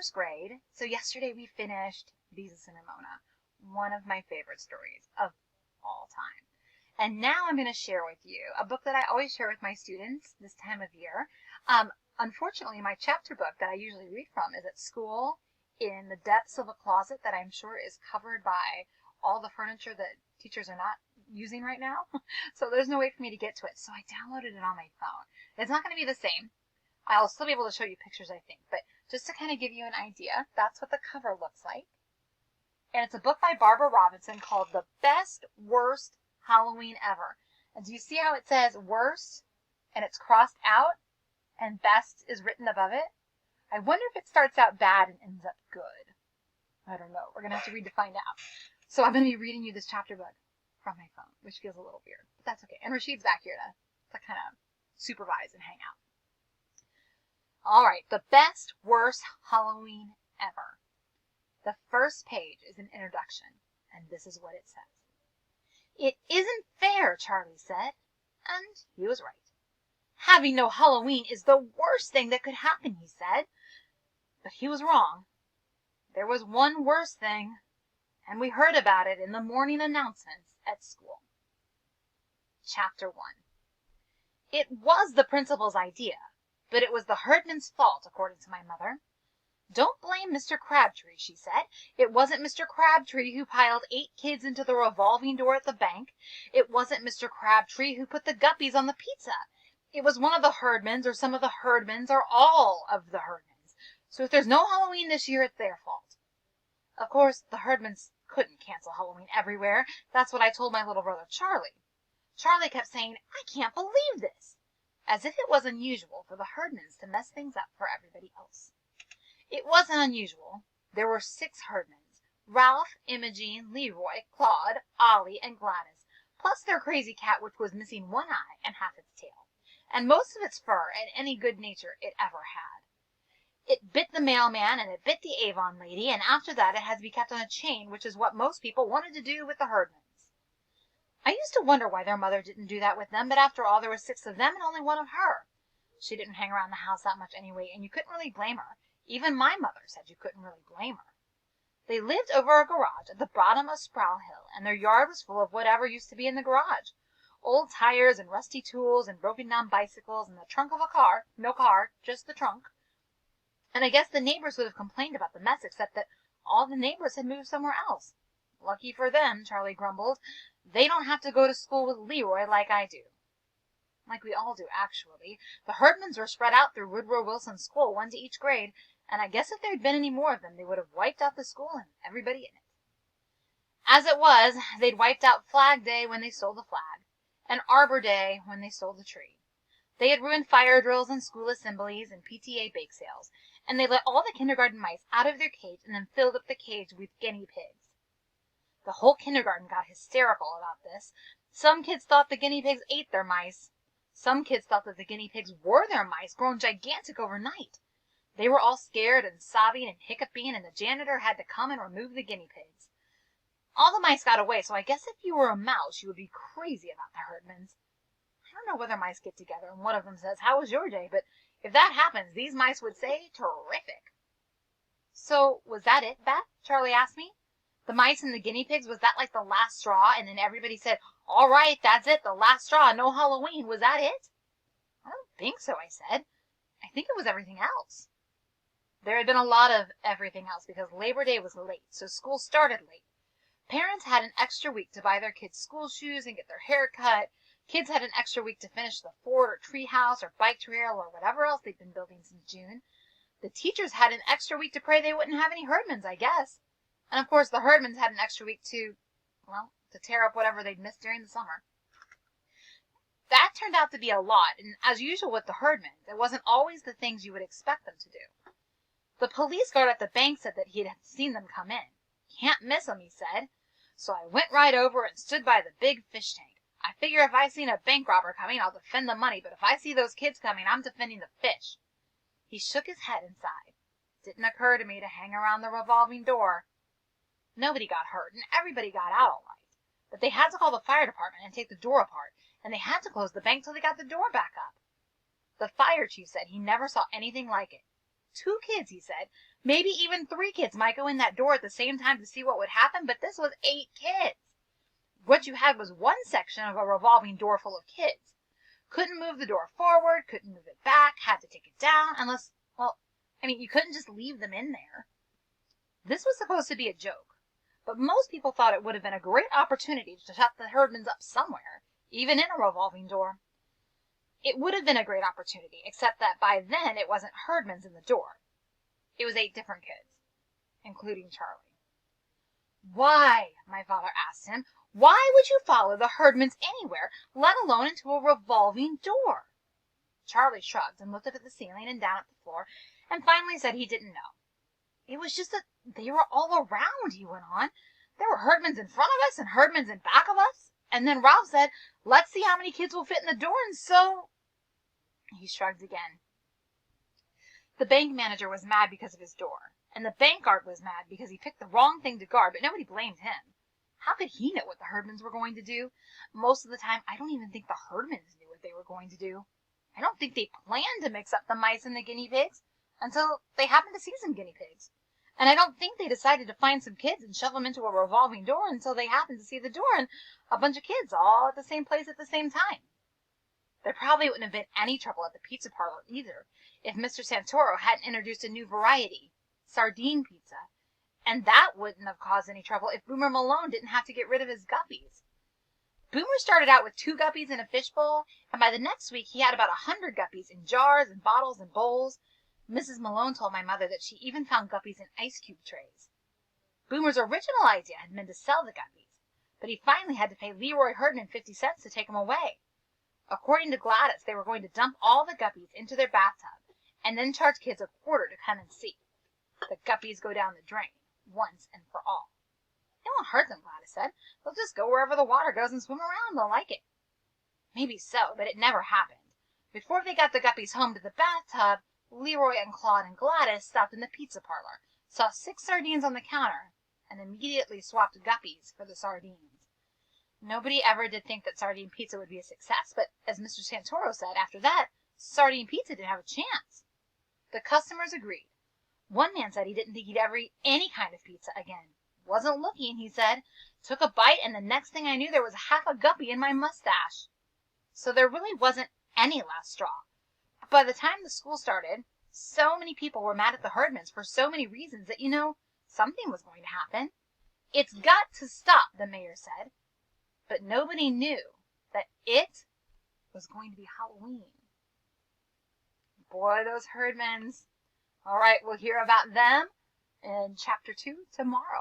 first grade, so yesterday we finished Beezus and Ramona, one of my favorite stories of all time. And now I'm going to share with you a book that I always share with my students this time of year. Unfortunately, my chapter book that I usually read from is at school in the depths of a closet that I'm sure is covered by all the furniture that teachers are not using right now. So there's no way for me to get to it. So I downloaded it on my phone. It's not going to be the same. I'll still be able to show you pictures, I think, but just to kind of give you an idea, that's what the cover looks like. And it's a book by Barbara Robinson called The Best Worst Halloween Ever. And do you see how it says worst and it's crossed out and best is written above it? I wonder if it starts out bad and ends up good. I don't know. We're going to have to read to find out. So I'm going to be reading you this chapter book from my phone, which feels a little weird, but that's okay. And Rashid's back here to kind of supervise and hang out. All right, The Best Worst Halloween Ever. The first page is an introduction, and this is what it says. "It isn't fair," Charlie said, and he was right. "Having no Halloween is the worst thing that could happen," he said. But he was wrong. There was one worse thing, and we heard about it in the morning announcements at school. Chapter 1. It was the principal's idea, but it was the herdman's fault, according to my mother. "Don't blame Mr. Crabtree," she said. "It wasn't Mr. Crabtree who piled 8 kids into the revolving door at the bank. It wasn't Mr. Crabtree who put the guppies on the pizza. It was one of the herdmans, or some of the herdmans, or all of the herdmans. So if there's no Halloween this year, it's their fault." Of course, the herdmans couldn't cancel Halloween everywhere. That's what I told my little brother Charlie. Charlie kept saying, "I can't believe this," as if it was unusual for the herdmans to mess things up for everybody else. It wasn't unusual. There were 6 herdmans: Ralph, Imogene, Leroy, Claude, Ollie, and Gladys, plus their crazy cat, which was missing one eye and half its tail, and most of its fur and any good nature it ever had. It bit the mailman, and it bit the Avon lady, and after that it had to be kept on a chain, which is what most people wanted to do with the herdmans. I used to wonder why their mother didn't do that with them, but after all, there were 6 of them and only 1 of her. She didn't hang around the house that much anyway, and you couldn't really blame her. Even my mother said you couldn't really blame her. They lived over a garage at the bottom of Sproul Hill, and their yard was full of whatever used to be in the garage. Old tires and rusty tools and broken-down bicycles and the trunk of a car. No car, just the trunk. And I guess the neighbors would have complained about the mess, except that all the neighbors had moved somewhere else. Lucky for them, Charlie grumbled. They don't have to go to school with Leroy like I do. Like we all do, actually. The herdmans were spread out through Woodrow Wilson's school, 1 to each grade, and I guess if there'd been any more of them, they would have wiped out the school and everybody in it. As it was, they'd wiped out Flag Day when they stole the flag, and Arbor Day when they stole the tree. They had ruined fire drills and school assemblies and PTA bake sales, and they let all the kindergarten mice out of their cage and then filled up the cage with guinea pigs. The whole kindergarten got hysterical about this. Some kids thought the guinea pigs ate their mice. Some kids thought that the guinea pigs were their mice, grown gigantic overnight. They were all scared and sobbing and hiccuping, and the janitor had to come and remove the guinea pigs. All the mice got away, so I guess if you were a mouse, you would be crazy about the herdmans. I don't know whether mice get together and one of them says, "How was your day?" But if that happens, these mice would say, "Terrific." "So was that it, Beth?" Charlie asked me. "The mice and the guinea pigs, was that like the last straw? And then everybody said, 'All right, that's it, the last straw, no Halloween.' Was that it?" "I don't think so," I said. "I think it was everything else." There had been a lot of everything else because Labor Day was late, so school started late. Parents had an extra week to buy their kids school shoes and get their hair cut. Kids had an extra week to finish the fort or tree house or bike trail or whatever else they'd been building since June. The teachers had an extra week to pray they wouldn't have any herdmans, I guess. And of course the herdmans had an extra week to tear up whatever they'd missed during the summer. That turned out to be a lot, and as usual with the herdmans, it wasn't always the things you would expect them to do. The police guard at the bank said that he had seen them come in. "Can't miss 'em," he said. So I went right over and stood by the big fish tank. I figure if I seen a bank robber coming, I'll defend the money, but if I see those kids coming, I'm defending the fish. He shook his head and sighed. Didn't occur to me to hang around the revolving door. Nobody got hurt, and everybody got out all right. But they had to call the fire department and take the door apart, and they had to close the bank till they got the door back up. The fire chief said he never saw anything like it. 2 kids, he said. Maybe even 3 kids might go in that door at the same time to see what would happen, but this was 8 kids. What you had was one section of a revolving door full of kids. Couldn't move the door forward, couldn't move it back, had to take it down, unless, you couldn't just leave them in there. This was supposed to be a joke, but most people thought it would have been a great opportunity to shut the Herdmans up somewhere, even in a revolving door. It would have been a great opportunity, except that by then it wasn't Herdmans in the door. It was 8 different kids, including Charlie. Why, my father asked him, why would you follow the Herdmans anywhere, let alone into a revolving door? Charlie shrugged and looked up at the ceiling and down at the floor, and finally said he didn't know. It was just that they were all around, he went on. There were Herdmans in front of us and Herdmans in back of us. And then Ralph said, let's see how many kids will fit in the door, and so... He shrugged again. The bank manager was mad because of his door, and the bank guard was mad because he picked the wrong thing to guard, but nobody blamed him. How could he know what the Herdmans were going to do? Most of the time, I don't even think the Herdmans knew what they were going to do. I don't think they planned to mix up the mice and the guinea pigs until they happened to see some guinea pigs. And I don't think they decided to find some kids and shove them into a revolving door until they happened to see the door and a bunch of kids all at the same place at the same time. There probably wouldn't have been any trouble at the pizza parlor either if Mr. Santoro hadn't introduced a new variety, sardine pizza, and that wouldn't have caused any trouble if Boomer Malone didn't have to get rid of his guppies. Boomer started out with 2 guppies in a fishbowl, and by the next week he had about 100 guppies in jars and bottles and bowls. Mrs. Malone told my mother that she even found guppies in ice cube trays. Boomer's original idea had been to sell the guppies, but he finally had to pay Leroy Herdman 50 cents to take them away. According to Gladys, they were going to dump all the guppies into their bathtub and then charge kids a quarter to come and see. The guppies go down the drain, once and for all. It won't hurt them, Gladys said. They'll just go wherever the water goes and swim around. They'll like it. Maybe so, but it never happened. Before they got the guppies home to the bathtub, Leroy and Claude and Gladys stopped in the pizza parlor, saw 6 sardines on the counter, and immediately swapped guppies for the sardines. Nobody ever did think that sardine pizza would be a success, but as Mr. Santoro said, after that, sardine pizza didn't have a chance. The customers agreed. One man said he didn't think he'd ever eat any kind of pizza again. Wasn't looking, he said. Took a bite, and the next thing I knew there was half a guppy in my mustache. So there really wasn't any last straw. But by the time the school started, so many people were mad at the Herdmans for so many reasons that, something was going to happen. It's got to stop, the mayor said. But nobody knew that it was going to be Halloween. Boy, those Herdmans. All right, we'll hear about them in Chapter 2 tomorrow.